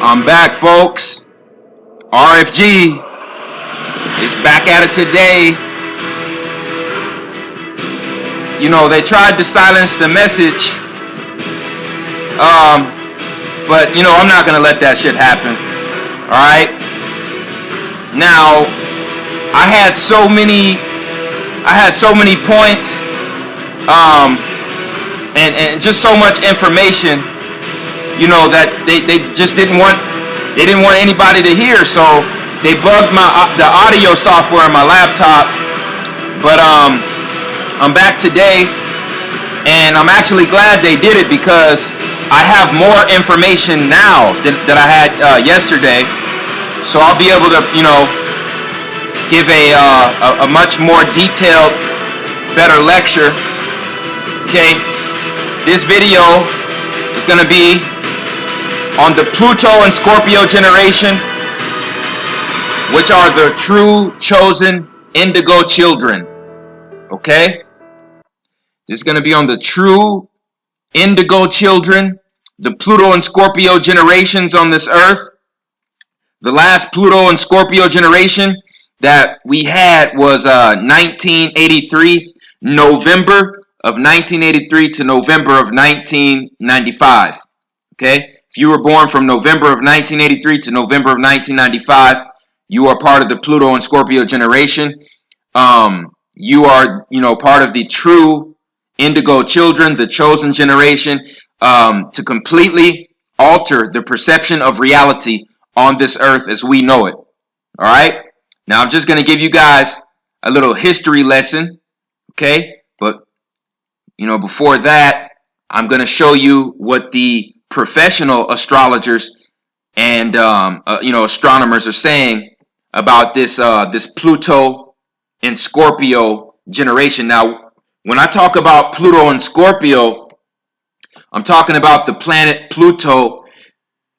I'm back, folks. RFG is back at it today. You know, they tried to silence the message. But, you know, I'm not going to let that shit happen. Alright? Now, I had so many points, and just so much information, you know, that they just didn't want anybody to hear, so they bugged the audio software on my laptop. But I'm back today, and I'm actually glad they did it because I have more information now that I had yesterday, so I'll be able to, you know, give a much more detailed, better lecture. Okay, this video is going to be on the Pluto and Scorpio generation, which are the true chosen Indigo children. Okay, this is going to be on the true Indigo children, the Pluto and Scorpio generations on this earth. The last Pluto and Scorpio generation that we had was 1983, November of 1983 to November of 1995. Okay, if you were born from November of 1983 to November of 1995, you are part of the Pluto and Scorpio generation. You are, you know, part of the true Indigo children, the chosen generation, to completely alter the perception of reality on this earth as we know it. All right. Now, I'm just going to give you guys a little history lesson, okay? But, you know, before that, I'm going to show you what the professional astrologers and, you know, astronomers are saying about this Pluto and Scorpio generation. Now, when I talk about Pluto and Scorpio, I'm talking about the planet Pluto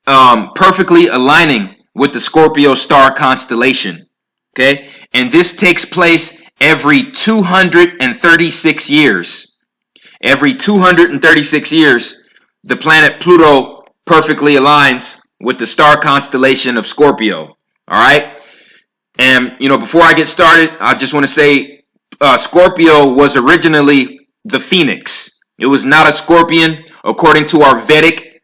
perfectly aligning with the Scorpio star constellation. Okay, and this takes place every 236 years. Every 236 years, the planet Pluto perfectly aligns with the star constellation of Scorpio. All right, and you know, before I get started, I just want to say Scorpio was originally the phoenix. It was not a scorpion, according to our Vedic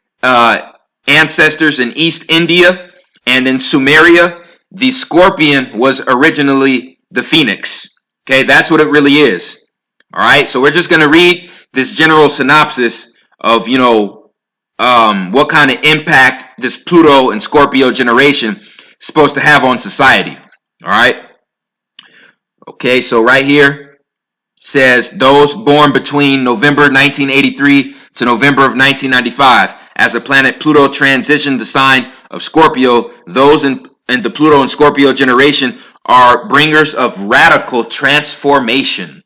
ancestors in East India and in Sumeria. The scorpion was originally the phoenix. Okay, that's what it really is. All right, so we're just going to read this general synopsis of, you know, what kind of impact this Pluto and Scorpio generation is supposed to have on society. All right. Okay, so right here says those born between November 1983 to November of 1995, as the planet Pluto transitioned the sign of Scorpio, those in the Pluto and Scorpio generation are bringers of radical transformation.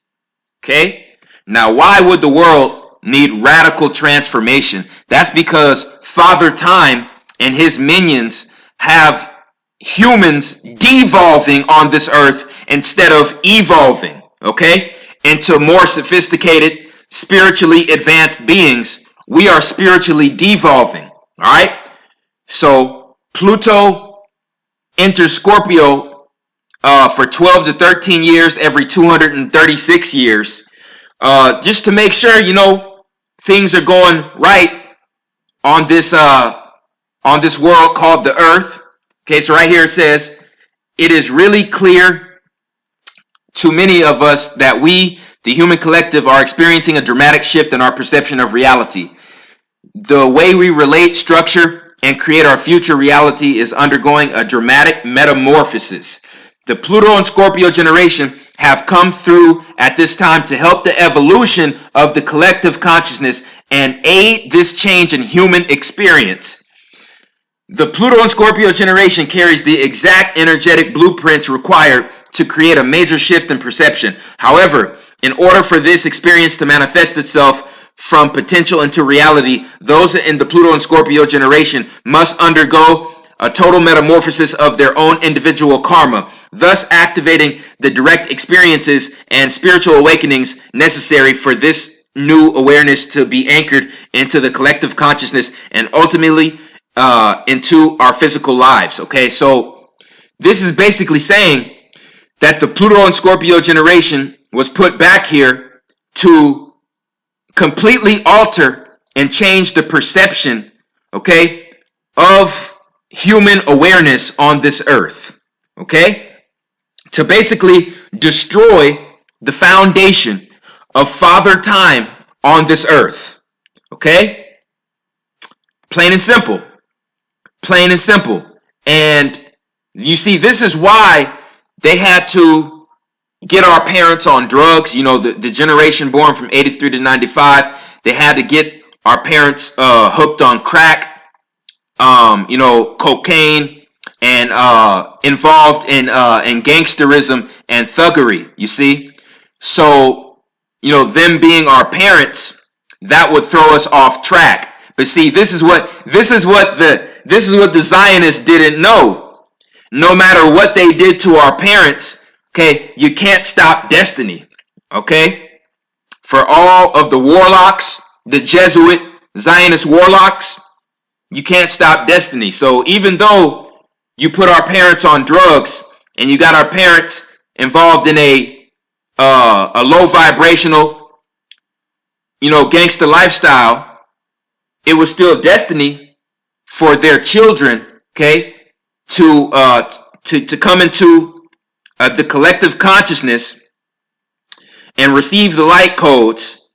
Okay? Now, why would the world need radical transformation? That's because Father Time and his minions have humans devolving on this earth instead of evolving, okay, into more sophisticated, spiritually advanced beings. We are spiritually devolving. All right? So Pluto enters Scorpio for 12 to 13 years every 236 years, just to make sure, you know, things are going right on this world called the Earth. Okay, so right here it says, it is really clear to many of us that we, the human collective, are experiencing a dramatic shift in our perception of reality. The way we relate, structure, and create our future reality is undergoing a dramatic metamorphosis. The Pluto and Scorpio generation have come through at this time to help the evolution of the collective consciousness and aid this change in human experience. The Pluto and Scorpio generation carries the exact energetic blueprints required to create a major shift in perception. However, in order for this experience to manifest itself from potential into reality, those in the Pluto and Scorpio generation must undergo a total metamorphosis of their own individual karma, thus activating the direct experiences and spiritual awakenings necessary for this new awareness to be anchored into the collective consciousness and ultimately into our physical lives. Okay, so this is basically saying that the Pluto and Scorpio generation was put back here to completely alter and change the perception, okay, of human awareness on this earth. Okay, to basically destroy the foundation of Father Time on this earth. Okay, plain and simple. Plain and simple. And you see, this is why they had to get our parents on drugs. You know, the generation born from 83 to 95, they had to get our parents hooked on crack, you know, cocaine, and involved in gangsterism and thuggery, you see. So, you know, them being our parents, that would throw us off track. But see, this is what the Zionists didn't know. No matter what they did to our parents, okay, you can't stop destiny. Okay? For all of the warlocks, the Jesuit Zionist warlocks, you can't stop destiny. So even though you put our parents on drugs and you got our parents involved in a low vibrational, you know, gangster lifestyle, it was still destiny for their children, okay, to come into the collective consciousness and receive the light codes,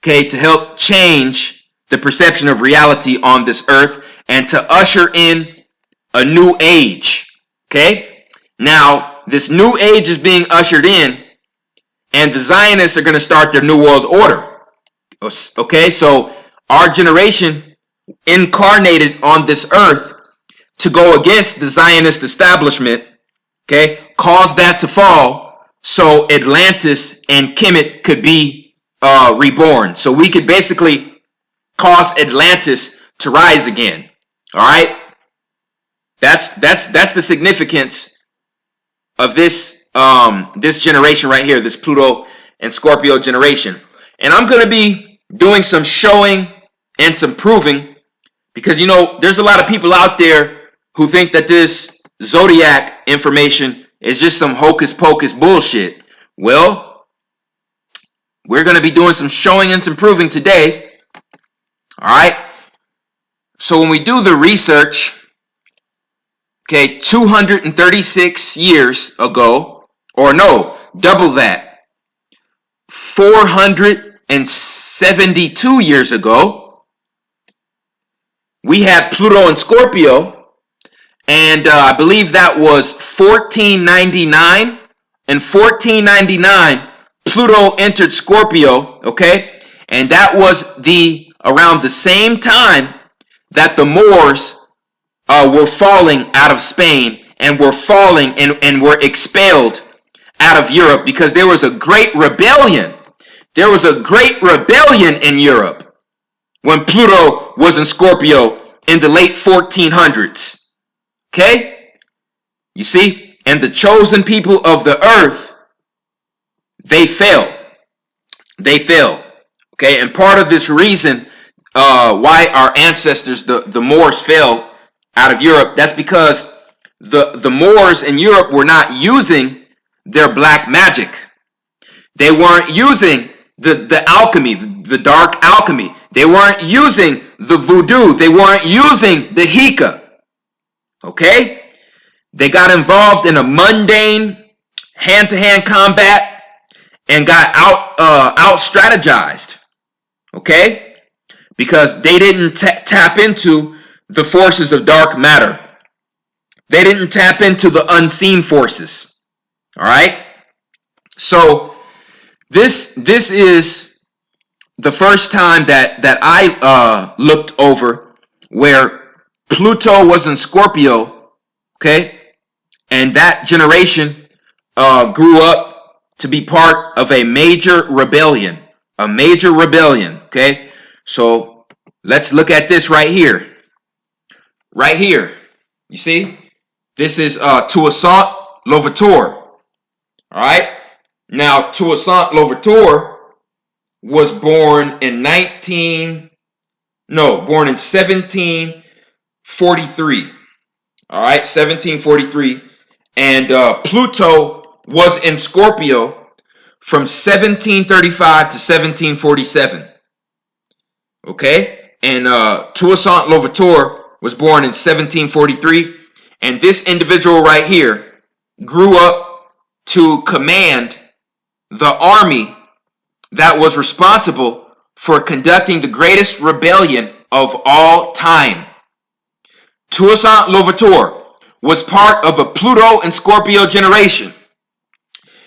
okay, to help change the perception of reality on this earth and to usher in a new age. Okay, now this new age is being ushered in, and the Zionists are going to start their new world order. Okay, so our generation incarnated on this earth to go against the Zionist establishment, okay, caused that to fall so Atlantis and Kemet could be reborn. So we could basically cause Atlantis to rise again. All right, that's the significance of this this generation right here, this Pluto and Scorpio generation. And I'm going to be doing some showing and some proving, because, you know, there's a lot of people out there who think that this zodiac information is just some hocus pocus bullshit. Well, we're going to be doing some showing and some proving today. All right. So when we do the research, okay, 236 years ago, or no, double that, 472 years ago, we had Pluto and Scorpio, and I believe that was 1499. In 1499, Pluto entered Scorpio, okay? And that was around the same time that the Moors were falling out of Spain and were falling and were expelled out of Europe, because there was a great rebellion. There was a great rebellion in Europe when Pluto was in Scorpio in the late 1400s. Okay? You see? And the chosen people of the earth, they fell. They fell. Okay? And part of this reason why our ancestors, the Moors, fell out of Europe, that's because the Moors in Europe were not using their black magic. They weren't using the alchemy, the dark alchemy. They weren't using the voodoo. They weren't using the Hika. Okay? They got involved in a mundane hand-to-hand combat and got out strategized. Okay? Because they didn't tap into the forces of dark matter. They didn't tap into the unseen forces. All right? So this is the first time that I looked over where Pluto was in Scorpio, okay? And that generation grew up to be part of a major rebellion. A major rebellion, okay? So let's look at this right here. Right here. You see? This is Toussaint Louverture. All right? Now, Toussaint Louverture was born in 1744. 1743. All right, 1743. And Pluto was in Scorpio from 1735 to 1747. Okay, and Toussaint Louverture was born in 1743. And this individual right here grew up to command the army that was responsible for conducting the greatest rebellion of all time. Toussaint Louverture was part of a Pluto and Scorpio generation.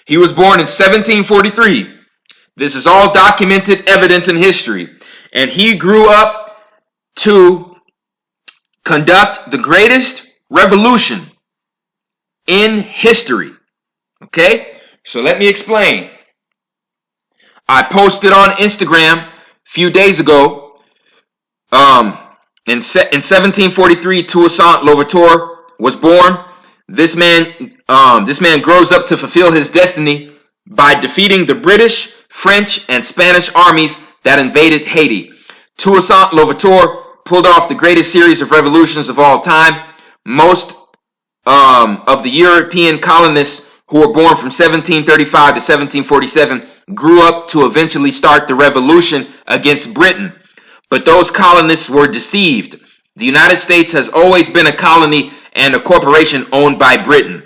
He was born in 1743. This is all documented evidence in history. And he grew up to conduct the greatest revolution in history. Okay? So let me explain. I posted on Instagram a few days ago. In 1743, Toussaint Louverture was born. This man grows up to fulfill his destiny by defeating the British, French, and Spanish armies that invaded Haiti. Toussaint Louverture pulled off the greatest series of revolutions of all time. Most of the European colonists who were born from 1735 to 1747 grew up to eventually start the revolution against Britain. But those colonists were deceived. The United States has always been a colony and a corporation owned by Britain.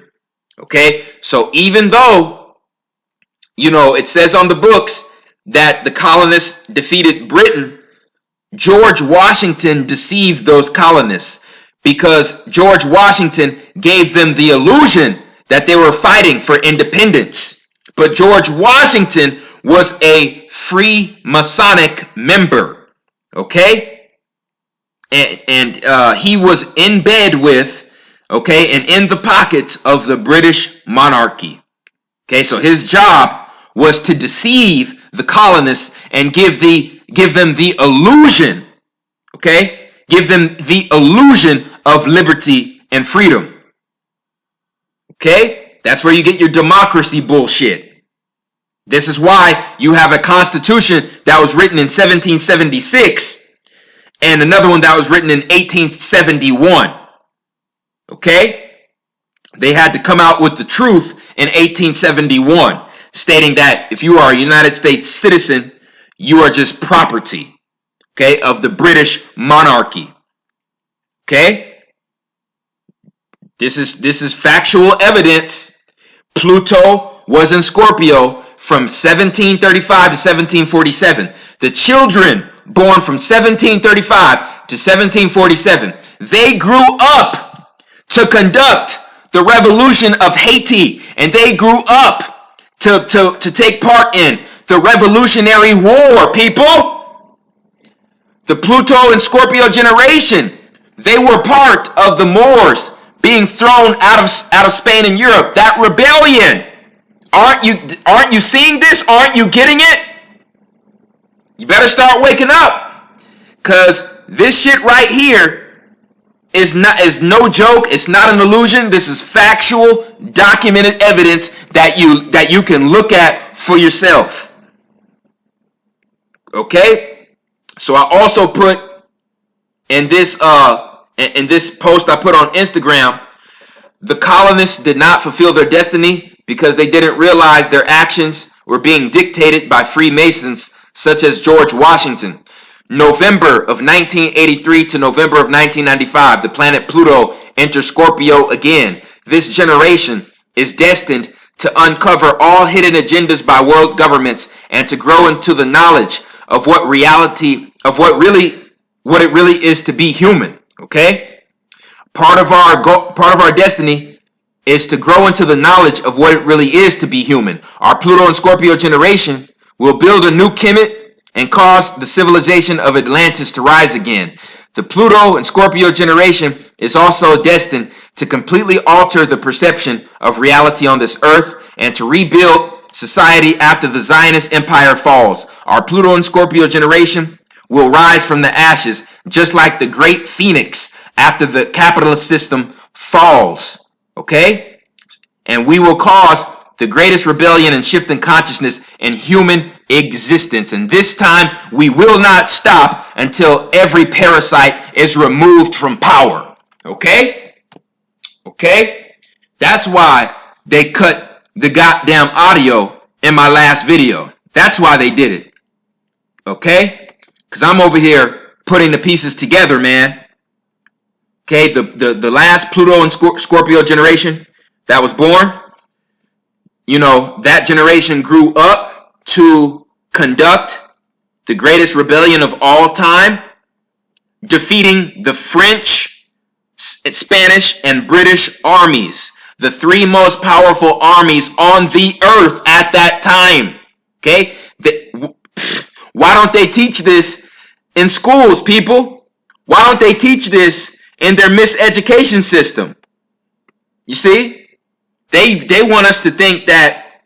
Okay? So even though, it says on the books that the colonists defeated Britain, George Washington deceived those colonists because George Washington gave them the illusion that they were fighting for independence. But George Washington was a Freemasonic member. Okay? And he was in bed with, and in the pockets of the British monarchy. Okay, so his job was to deceive the colonists and give them the illusion, give them the illusion of liberty and freedom. Okay, that's where you get your democracy bullshit. This is why you have a constitution that was written in 1776 and another one that was written in 1871. Okay? They had to come out with the truth in 1871, stating that if you are a United States citizen, you are just property, of the British monarchy. Okay? This is factual evidence. Pluto was in Scorpio from 1735 to 1747. The children born from 1735 to 1747, they grew up to conduct the revolution of Haiti, and they grew up to take part in the Revolutionary War, people. The Pluto and Scorpio generation, they were part of the Moors being thrown out of Spain and Europe. That rebellion. Aren't you seeing this? Aren't you getting it? You better start waking up, because this shit right here is no joke. It's not an illusion. This is factual, documented evidence that you can look at for yourself. Okay? So I also put in this post I put on Instagram, the colonists did not fulfill their destiny because they didn't realize their actions were being dictated by Freemasons such as George Washington. November of 1983 to November of 1995, the planet Pluto enters Scorpio again. This generation is destined to uncover all hidden agendas by world governments and to grow into the knowledge of what it really is to be human. Okay? Part of our destiny is to grow into the knowledge of what it really is to be human. Our Pluto and Scorpio generation will build a new Kemet and cause the civilization of Atlantis to rise again. The Pluto and Scorpio generation is also destined to completely alter the perception of reality on this earth and to rebuild society after the Zionist empire falls. Our Pluto and Scorpio generation will rise from the ashes just like the great phoenix after the capitalist system falls. Okay? And we will cause the greatest rebellion and shift in consciousness in human existence. And this time we will not stop until every parasite is removed from power. Okay? Okay? That's why they cut the goddamn audio in my last video. That's why they did it. Okay? Because I'm over here putting the pieces together, man. Okay? The last Pluto and Scorpio generation that was born, you know, that generation grew up to conduct the greatest rebellion of all time, defeating the French, Spanish, and British armies, the three most powerful armies on the earth at that time. Okay? Why don't they teach this in schools, people? Why don't they teach this in their miseducation system? You see? They want us to think that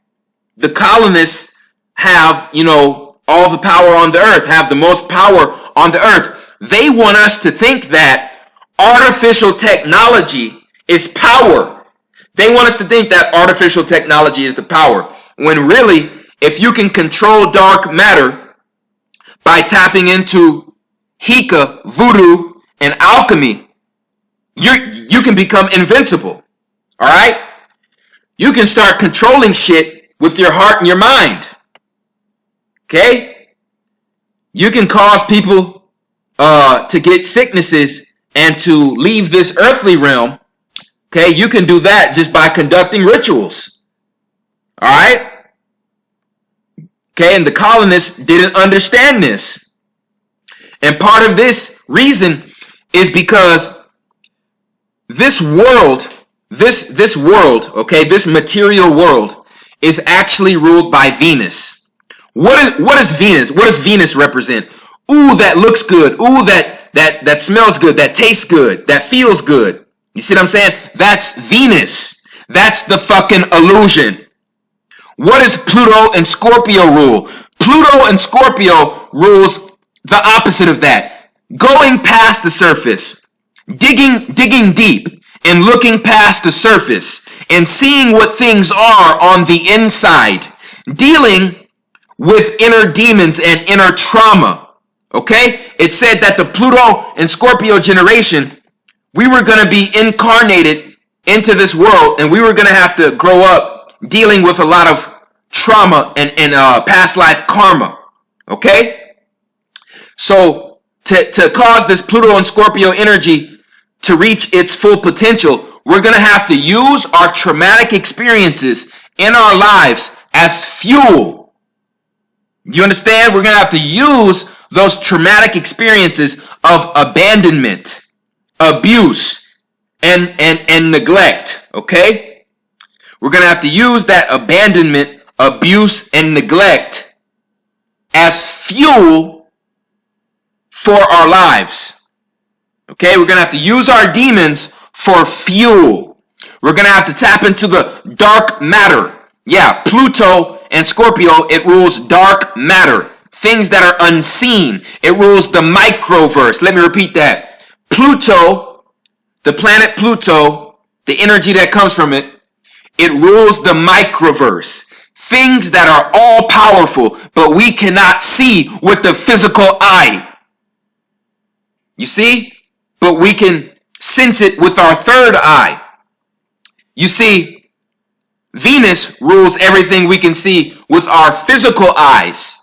the colonists have, you know, all the power on the earth, have the most power on the earth. They want us to think that artificial technology is power. They want us to think that artificial technology is the power. When really, if you can control dark matter by tapping into Hika, voodoo, and alchemy, you can become invincible. All right? You can start controlling shit with your heart and your mind. Okay? You can cause people to get sicknesses and to leave this earthly realm. Okay? You can do that just by conducting rituals. All right? Okay? And the colonists didn't understand this. And part of this reason is because this world, this world, okay, this material world is actually ruled by Venus. What is Venus? What does Venus represent? Ooh, that looks good. Ooh, that smells good. That tastes good. That feels good. You see what I'm saying? That's Venus. That's the fucking illusion. What does Pluto and Scorpio rule? Pluto and Scorpio rules the opposite of that. Going past the surface, digging deep, and looking past the surface and seeing what things are on the inside, dealing with inner demons and inner trauma. Okay? It said that the Pluto and Scorpio generation, we were going to be incarnated into this world, and we were going to have to grow up dealing with a lot of trauma and past life karma. Okay? So to cause this Pluto and Scorpio energy to reach its full potential, we're going to have to use our traumatic experiences in our lives as fuel. You understand? We're going to have to use those traumatic experiences of abandonment, abuse, and neglect, okay? We're going to have to use that abandonment, abuse, and neglect as fuel for our lives. Okay, we're going to have to use our demons for fuel. We're going to have to tap into the dark matter. Yeah, Pluto and Scorpio, it rules dark matter. Things that are unseen. It rules the microverse. Let me repeat that. Pluto, the planet Pluto, the energy that comes from it, it rules the microverse. Things that are all powerful, but we cannot see with the physical eye. You see? But we can sense it with our third eye. You see, Venus rules everything we can see with our physical eyes.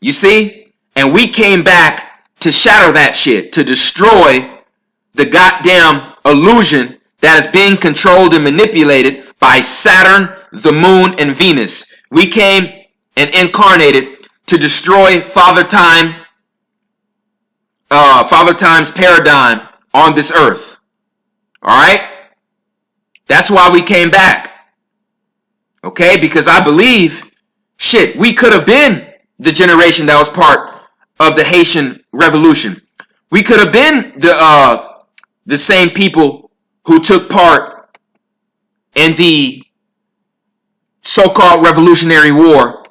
You see? And we came back to shatter that shit, to destroy the goddamn illusion that is being controlled and manipulated by Saturn, the moon, and Venus. We came and incarnated to destroy Father Time's paradigm on this earth. All right? That's why we came back. Okay? Because I believe, shit, we could have been the generation that was part of the Haitian Revolution. We could have been the same people who took part in the so-called Revolutionary War,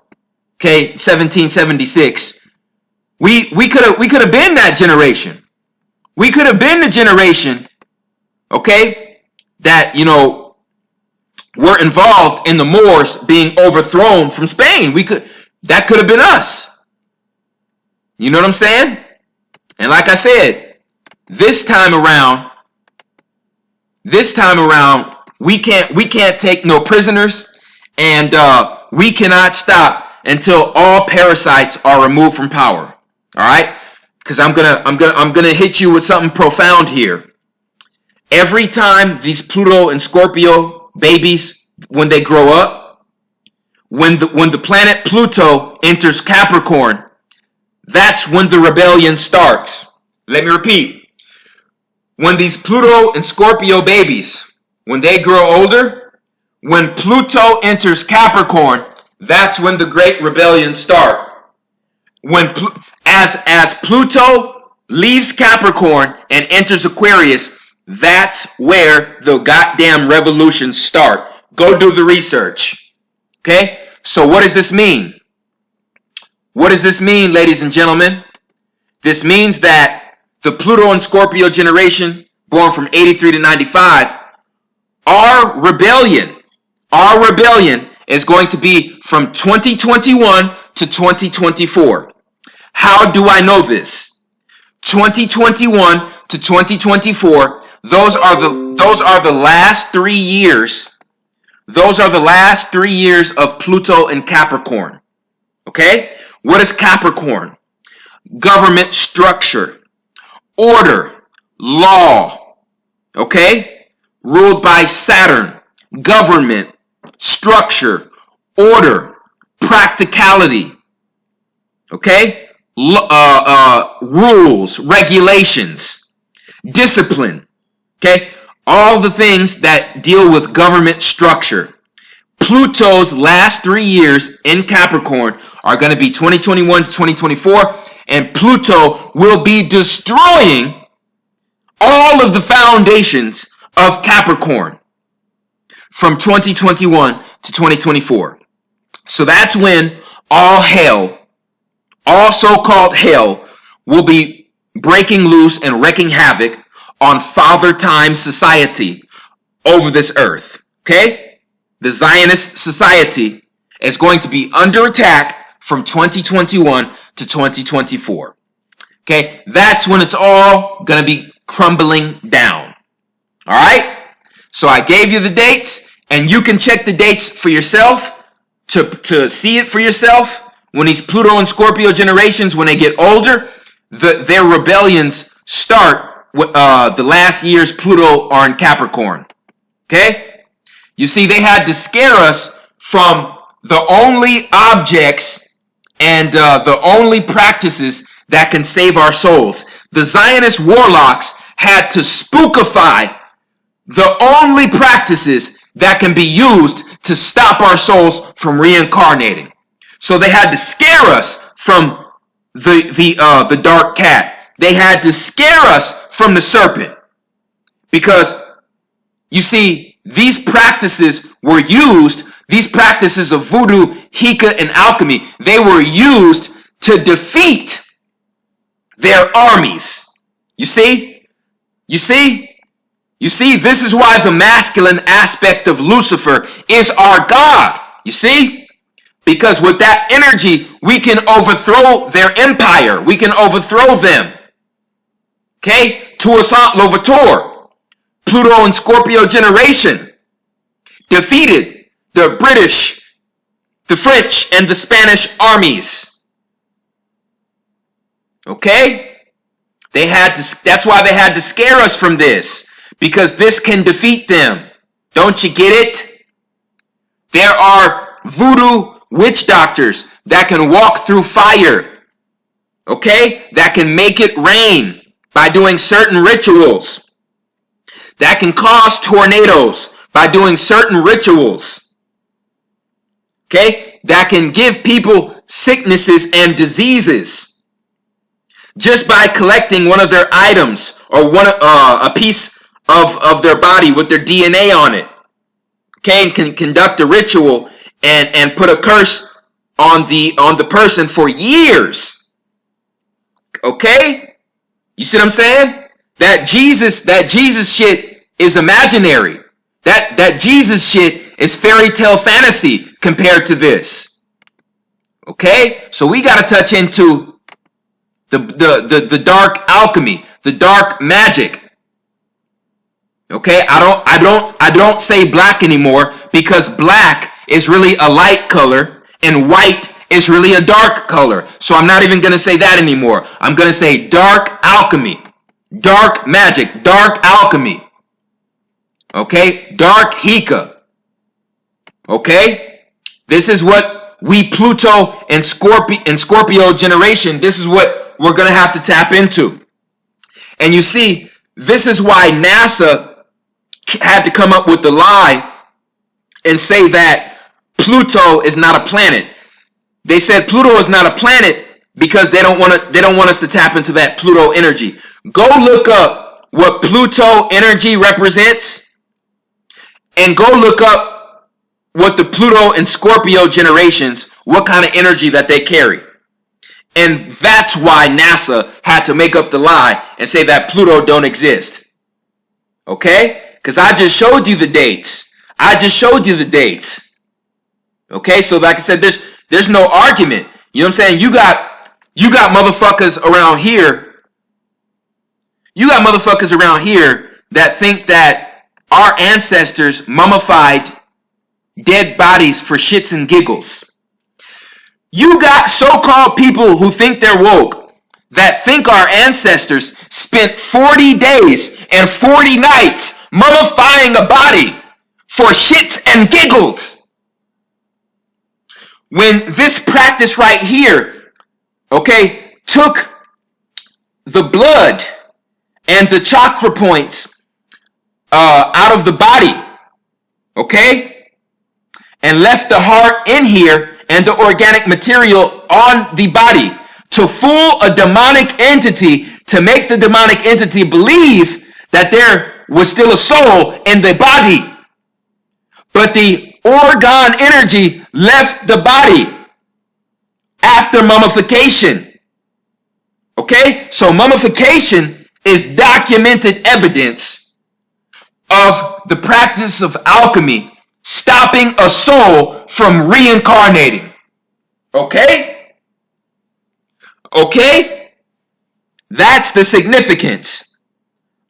okay, 1776. We could have been that generation. We could have been the generation, okay, that, you know, were involved in the Moors being overthrown from Spain. We could That could have been us. You know what I'm saying? And like I said, this time around, we can't take no prisoners, and we cannot stop until all parasites are removed from power. All right? Because I'm gonna hit you with something profound here. Every time these Pluto and Scorpio babies, when they grow up, when the planet Pluto enters Capricorn, that's when the rebellion starts. Let me repeat. When these Pluto and Scorpio babies, when they grow older, when Pluto enters Capricorn, that's when the great rebellion starts. As Pluto leaves Capricorn and enters Aquarius, that's where the goddamn revolutions start. Go do the research. Okay? So what does this mean? What does this mean, ladies and gentlemen? This means that the Pluto and Scorpio generation, born from 83 to 95, our rebellion is going to be from 2021 to 2024. How do I know this? 2021 to 2024, those are the last 3 years. Those are the last 3 years of Pluto and Capricorn. Okay? What is Capricorn? Government structure, order, law. Okay? Ruled by Saturn. Government, structure, order, practicality. Okay? Rules, regulations, discipline. Okay? All the things that deal with government structure. Pluto's last 3 years in Capricorn are going to be 2021 to 2024, and Pluto will be destroying all of the foundations of Capricorn from 2021 to 2024. So that's when all hell, all so-called hell, will be breaking loose and wreaking havoc on Father Time society over this earth. Okay? The Zionist society is going to be under attack from 2021 to 2024. Okay? That's when it's all going to be crumbling down. All right? So I gave you the dates, and you can check the dates for yourself to see it for yourself. When these Pluto and Scorpio generations, when they get older, their rebellions start with the last years Pluto are in Capricorn. Okay? You see, they had to scare us from the only objects and the only practices that can save our souls. The Zionist warlocks had to spookify the only practices that can be used to stop our souls from reincarnating. So they had to scare us from the dark cat. They had to scare us from the serpent. Because, you see, these practices were used, these practices of voodoo, Hika, and alchemy, they were used to defeat their armies. You see? You see? You see, this is why the masculine aspect of Lucifer is our God. You see? Because with that energy, we can overthrow their empire. We can overthrow them. Okay? Toussaint Louverture, Pluto and Scorpio generation, defeated the British, the French, and the Spanish armies. Okay? That's why they had to scare us from this. Because this can defeat them. Don't you get it? There are voodoo witch doctors that can walk through fire. Okay? That can make it rain by doing certain rituals. That can cause tornadoes by doing certain rituals. Okay? That can give people sicknesses and diseases just by collecting one of their items or a piece of their body with their DNA on it. Okay? And can conduct a ritual and put a curse on the person for years. Okay? You see what I'm saying? That Jesus shit is imaginary. That Jesus shit is fairy tale fantasy compared to this. Okay, so we got to touch into the dark alchemy, the dark magic. Okay, I don't say black anymore, because black is really a light color and white is really a dark color. So I'm not even going to say that anymore. I'm going to say dark alchemy, dark magic, dark alchemy. Okay, dark Hika. Okay, this is what we Pluto and Scorpio generation, this is what we're going to have to tap into. And you see, this is why NASA had to come up with the lie and say that Pluto is not a planet. They said Pluto is not a planet because they don't want us to tap into that Pluto energy. Go look up what Pluto energy represents and go look up what the Pluto and Scorpio generations, what kind of energy that they carry. And that's why NASA had to make up the lie and say that Pluto don't exist. Okay? Because I just showed you the dates. Okay? So like I said, there's no argument. You know what I'm saying? You got motherfuckers around here. You got motherfuckers around here that think that our ancestors mummified dead bodies for shits and giggles. You got so-called people who think they're woke that think our ancestors spent 40 days and 40 nights mummifying a body for shits and giggles. When this practice right here, okay, took the blood and the chakra points out of the body, okay, and left the heart in here and the organic material on the body to fool a demonic entity, to make the demonic entity believe that there was still a soul in the body. But the orgone energy left the body after mummification. Okay? So mummification is documented evidence of the practice of alchemy stopping a soul from reincarnating. Okay? Okay? That's the significance.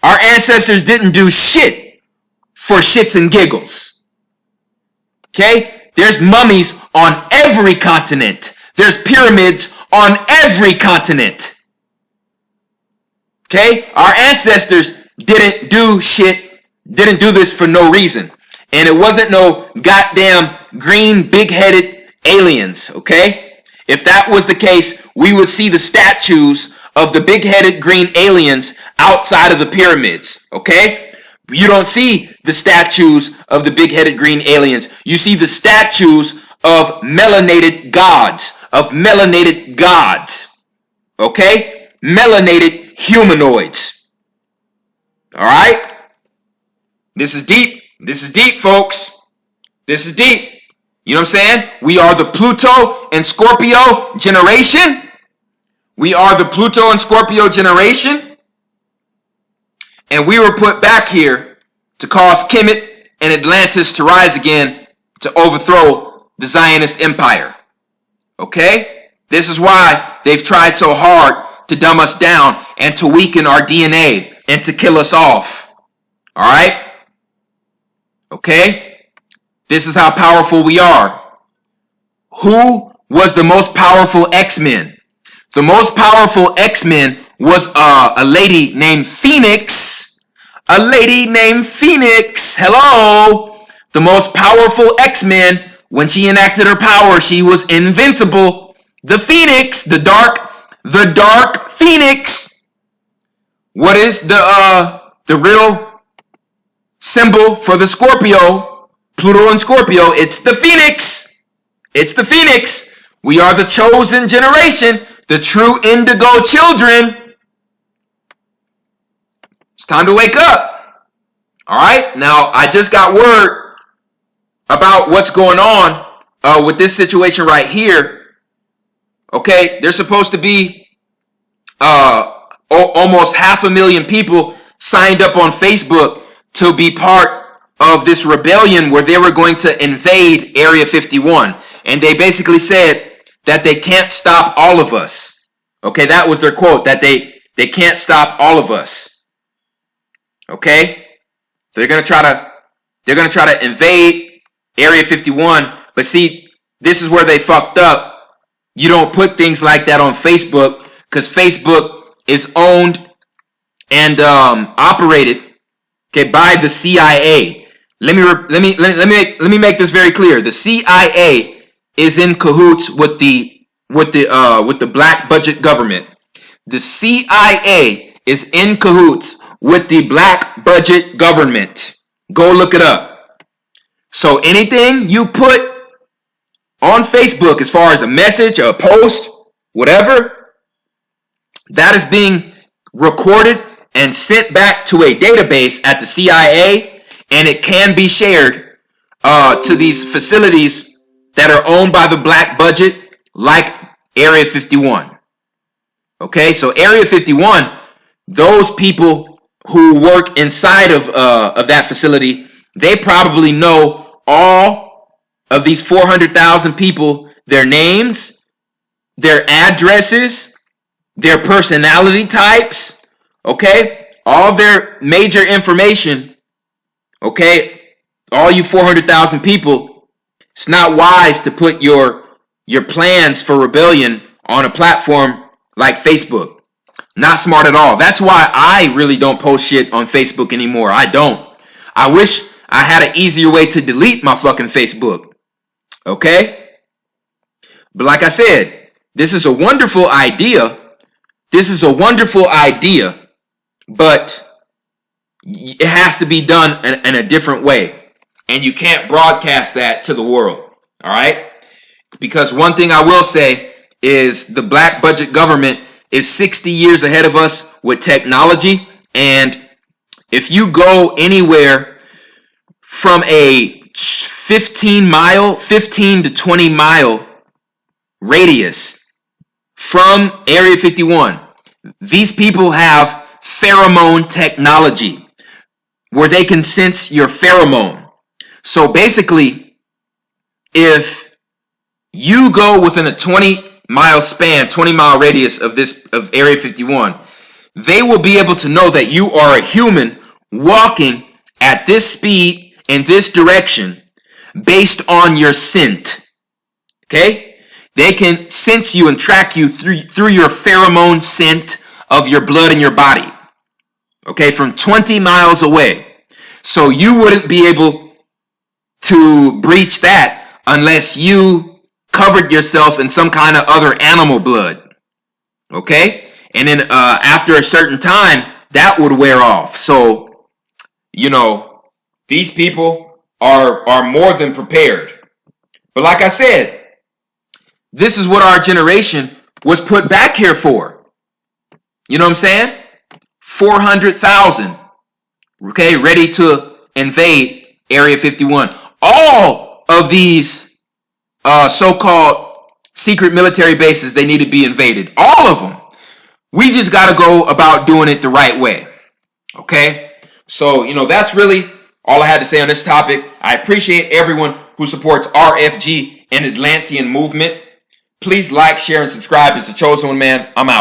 Our ancestors didn't do shit for shits and giggles. Okay? There's mummies on every continent. There's pyramids on every continent. Okay? Our ancestors didn't do shit, didn't do this for no reason. And it wasn't no goddamn green big-headed aliens, okay? If that was the case, we would see the statues of the big-headed green aliens outside of the pyramids, okay? You don't see the statues of the big-headed green aliens. You see the statues of melanated gods, okay? Melanated humanoids. All right? This is deep. This is deep, folks. This is deep. You know what I'm saying? We are the Pluto and Scorpio generation. We are the Pluto and Scorpio generation. And we were put back here to cause Kemet and Atlantis to rise again to overthrow the Zionist empire. Okay? This is why they've tried so hard to dumb us down and to weaken our DNA and to kill us off. All right? Okay? This is how powerful we are. Who was the most powerful X-Men? The most powerful X-Men was a lady named Phoenix. A lady named Phoenix. Hello? The most powerful X-Men, when she enacted her power, she was invincible. The Phoenix, the dark Phoenix. What is the real symbol for the Scorpio, Pluto and Scorpio? It's the Phoenix. It's the Phoenix. We are the chosen generation, the true Indigo children. It's time to wake up. All right? Now, I just got word about what's going on with this situation right here. Okay? There's supposed to be almost 500,000 people signed up on Facebook to be part of this rebellion where they were going to invade Area 51. And they basically said that they can't stop all of us. Okay, that was their quote, that they can't stop all of us. Okay? So they're gonna try to invade Area 51, but see, this is where they fucked up. You don't put things like that on Facebook, because Facebook is owned and operated, okay, by the CIA. Let me make this very clear. The CIA is in cahoots with the black budget government. The CIA is in cahoots with the black budget government. Go look it up. So anything you put on Facebook as far as a message, a post, whatever, that is being recorded and sent back to a database at the CIA, and it can be shared to these facilities that are owned by the black budget, like Area 51. Okay, so Area 51, those people who work inside of that facility, they probably know all of these 400,000 people, their names, their addresses, their personality types, okay? All their major information, okay? All you 400,000 people, it's not wise to put your plans for rebellion on a platform like Facebook. Not smart at all. That's why I really don't post shit on Facebook anymore. I don't. I wish I had an easier way to delete my fucking Facebook. Okay? But like I said, this is a wonderful idea. This is a wonderful idea, but it has to be done in a different way. And you can't broadcast that to the world. All right? Because one thing I will say is the black budget government is 60 years ahead of us with technology. And if you go anywhere from a 15 to 20 mile radius from Area 51, these people have pheromone technology where they can sense your pheromone. So basically, if you go within a 20-mile span, 20-mile radius of Area 51, they will be able to know that you are a human walking at this speed in this direction based on your scent. Okay? They can sense you and track you through your pheromone scent of your blood in your body. Okay? From 20 miles away. So you wouldn't be able to breach that unless you covered yourself in some kind of other animal blood. Okay? And then after a certain time, that would wear off. So, you know, these people are more than prepared. But like I said, this is what our generation was put back here for. You know what I'm saying? 400,000, okay, ready to invade Area 51. All of these so-called secret military bases, they need to be invaded. All of them. We just got to go about doing it the right way. Okay? So, you know, that's really all I had to say on this topic. I appreciate everyone who supports RFG and Atlantean movement. Please like, share, and subscribe. It's the Chosen One, man. I'm out.